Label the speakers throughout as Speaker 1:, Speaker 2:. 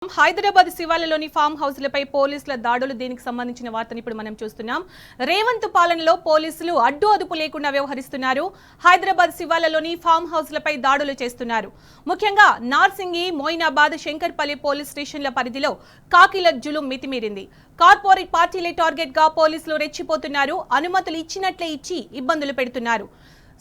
Speaker 1: Hyderabad శివాలలోని form హౌస్లపై పోలీసుల దాడులు దీనికి సంబంధించిన వార్తను ఇప్పుడు మనం చూస్తున్నాం. రేవంత్ పాలనలో పోలీసులు అడ్డు అదుపు లేకుండా వ్యవహరిస్తున్నారు. హైదరాబాద్ శివాలలోని ఫామ్ హౌస్లపై దాడులు చేస్తున్నారు. ముఖ్యంగా నార్సింగి, మోయినాబాద్, శంకర్పల్లి పోలీస్ స్టేషన్ల పరిధిలో కాకిల జులుం మితిమీరింది. కార్పొరేట్ పార్టీలే టార్గెట్ గా పోలీసులు రెచ్చిపోతున్నారు. అనుమతులు ఇచ్చినట్లే ఇచ్చి ఇబ్బందులు పెడుతున్నారు.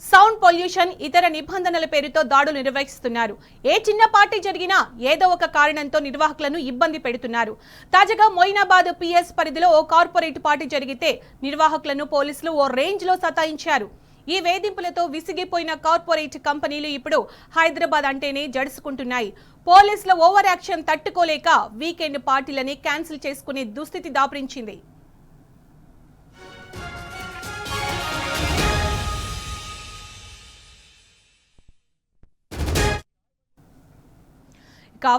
Speaker 1: సౌండ్ పొల్యూషన్, ఇతర నిబంధనల పేరుతో దాడులు నిర్వహిస్తున్నారు. ఏ చిన్న పార్టీ జరిగినా ఏదో ఒక కారణంతో నిర్వాహకులను ఇబ్బంది పెడుతున్నారు. తాజాగా మొయినాబాద్ పిఎస్ పరిధిలో ఓ కార్పొరేట్ పార్టీ జరిగితే నిర్వాహకులను పోలీసులు ఓ రేంజ్ లో సతాయించారు. ఈ వేధింపులతో విసిగిపోయిన కార్పొరేట్ కంపెనీలు ఇప్పుడు హైదరాబాద్ అంటేనే జడుసుకుంటున్నాయి. పోలీసుల ఓవర్ యాక్షన్ తట్టుకోలేక వీకెండ్ పార్టీలని క్యాన్సిల్ చేసుకునే దుస్థితి దాపురించింది.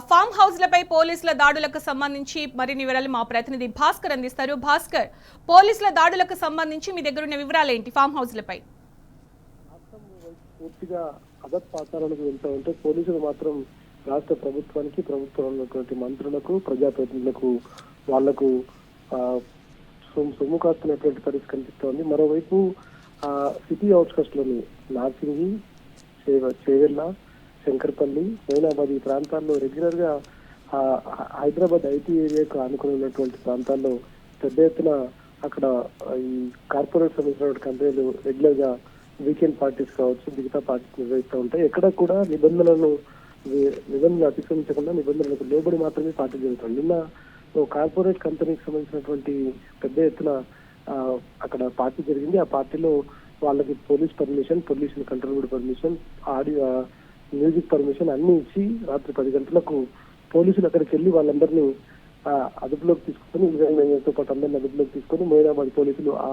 Speaker 1: ఫామ్ హౌస్లపై పోలీసుల దాడులకు సంబంధించి మరిన్ని వివరాలు మా ప్రతినిధి భాస్కర్ అందిస్తారు. భాస్కర్, పోలీసుల దాడులకు సంబంధించి మీ దగ్గర ఉన్న వివరాలు ఏంటి? ఫామ్ హౌస్లపై
Speaker 2: పూర్తిగా అధపాతాలకు వెళ్తూ ఉంటే పోలీసులు మాత్రం రాష్ట్ర ప్రభుత్వానికి, ప్రభుత్వంలో ఉన్నటువంటి మంత్రులకు, ప్రజాప్రతినిధులకు వాళ్లకు సొమ్ము కాస్తున్నటువంటి పరిస్థితి కనిపిస్తోంది. మరోవైపు సిటీ అవుట్స్కట్స్ లోని నార్సింగి, చేవెళ్ళ, శంకర్పల్లి, మొయినాబాద్ ఈ ప్రాంతాల్లో రెగ్యులర్ గా హైదరాబాద్ ఐటీ ఏరియాకు ఆనుకుని ఉన్నటువంటి ప్రాంతాల్లో పెద్ద ఎత్తున అక్కడ ఈ కార్పొరేట్ సంబంధించినటువంటి కంపెనీలు రెగ్యులర్ గా వీకెండ్ పార్టీస్ కావచ్చు, మిగతా పార్టీస్ నిర్వహిస్తూ ఉంటాయి. ఎక్కడ కూడా నిబంధనలు అతిక్రమించకుండా నిబంధనలకు లోబడి మాత్రమే పార్టీ జరుగుతుంది. నిన్న కార్పొరేట్ కంపెనీకి సంబంధించినటువంటి పెద్ద ఎత్తున అక్కడ పార్టీ జరిగింది. ఆ పార్టీలో వాళ్ళకి police permission, pollution control board permission, audio, music permission అన్ని ఇచ్చి రాత్రి 10 గంటలకు పోలీసులు అక్కడికి వెళ్లి వాళ్ళందరినీ అదుపులోకి తీసుకుని 20 మందితో పాటు అందరినీ అదుపులోకి తీసుకుని మొయినాబాద్ పోలీసులు ఆ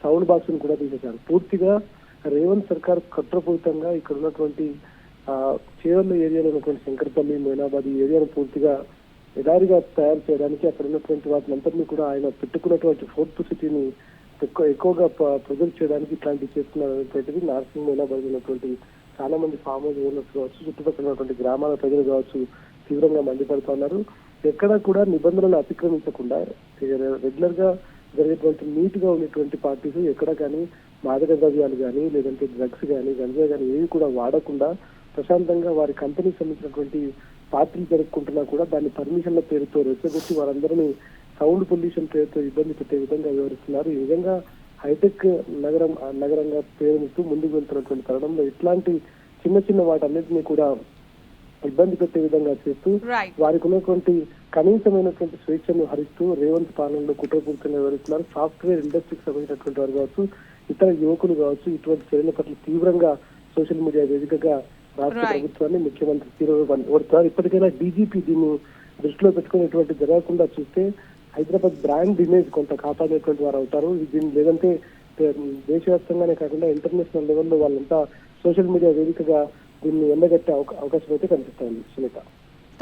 Speaker 2: సౌండ్ బాక్స్ ను కూడా తీసేశారు. పూర్తిగా రేవంత్ సర్కార్ కుట్రపూరితంగా ఇక్కడ ఉన్నటువంటి చేవెళ్ళ ఏరియాలో ఉన్నటువంటి శంకర్పల్లి, మొయినాబాద్ ఈ ఏరియాను పూర్తిగా ఎడారిగా తయారు చేయడానికి అక్కడ ఉన్నటువంటి వాటినందరినీ కూడా ఆయన పెట్టుకున్నటువంటి ఫోర్త్ సిటీని ఎక్కువగా ప్రొజెక్ట్ చేయడానికి ఇట్లాంటివి చేస్తున్నటువంటిది నార్సింగ్, మొయినాబాద్ ఉన్నటువంటి చాలా మంది ఫామ్ హౌస్ ఓనర్స్ కావచ్చు, చుట్టుపక్కల ఉన్నటువంటి గ్రామాల ప్రజలు కావచ్చు తీవ్రంగా మండిపడుతున్నారు. ఎక్కడ కూడా నిబంధనలు అతిక్రమించకుండా రెగ్యులర్ గా జరిగేటువంటి నీట్ గా ఉండేటువంటి పార్టీస్ ఎక్కడ కానీ మాదక ద్రవ్యాలు కానీ, లేదంటే డ్రగ్స్ కానీ, గంజా కానీ ఏవి కూడా వాడకుండా ప్రశాంతంగా వారి కంపెనీకి సంబంధించినటువంటి పార్టీలు జరుపుకుంటున్నా కూడా దాన్ని పర్మిషన్ల పేరుతో రెచ్చగొట్టి వారందరినీ సౌండ్ పొల్యూషన్ పేరుతో ఇబ్బంది పెట్టే విధంగా వ్యవహరిస్తున్నారు. ఈ విధంగా హైటెక్ నగరంగా పేరునిస్తూ ముందుకు వెళ్తున్నటువంటి తరుణంలో ఇట్లాంటి చిన్న చిన్న వాటన్నిటినీ కూడా ఇబ్బంది పెట్టే విధంగా చేస్తూ వారికి ఉన్నటువంటి కనీసమైనటువంటి స్వేచ్ఛను హరిస్తూ రేవంత్ పాలనలో కుట్రపూరితంగా వ్యవహరిస్తున్నారు. సాఫ్ట్వేర్ ఇండస్ట్రీకి సంబంధించినటువంటి వారు కావచ్చు, ఇతర యువకులు కావచ్చు ఇటువంటి చర్యల పట్ల తీవ్రంగా సోషల్ మీడియా వేదికగా రాష్ట్ర ప్రభుత్వాన్ని, ముఖ్యమంత్రి తీవ్రంగా కోరుతున్నారు. ఇప్పటికైనా డీజీపీ దీన్ని దృష్టిలో పెట్టుకుని ఇటువంటి జరగకుండా చూస్తే హైదరాబాద్ బ్రాండ్ ఇమేజ్ కొంత కాపాడేటువంటి వారు అవుతారు. దీన్ని లేదంటే దేశవ్యాప్తంగానే కాకుండా ఇంటర్నేషనల్ లెవెల్లో వాళ్ళంతా సోషల్ మీడియా వేదికగా దీన్ని ఎండగట్టే అవకాశం అయితే కనిపిస్తోంది. Sunitha.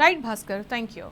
Speaker 1: Right Bhaskar, thank you.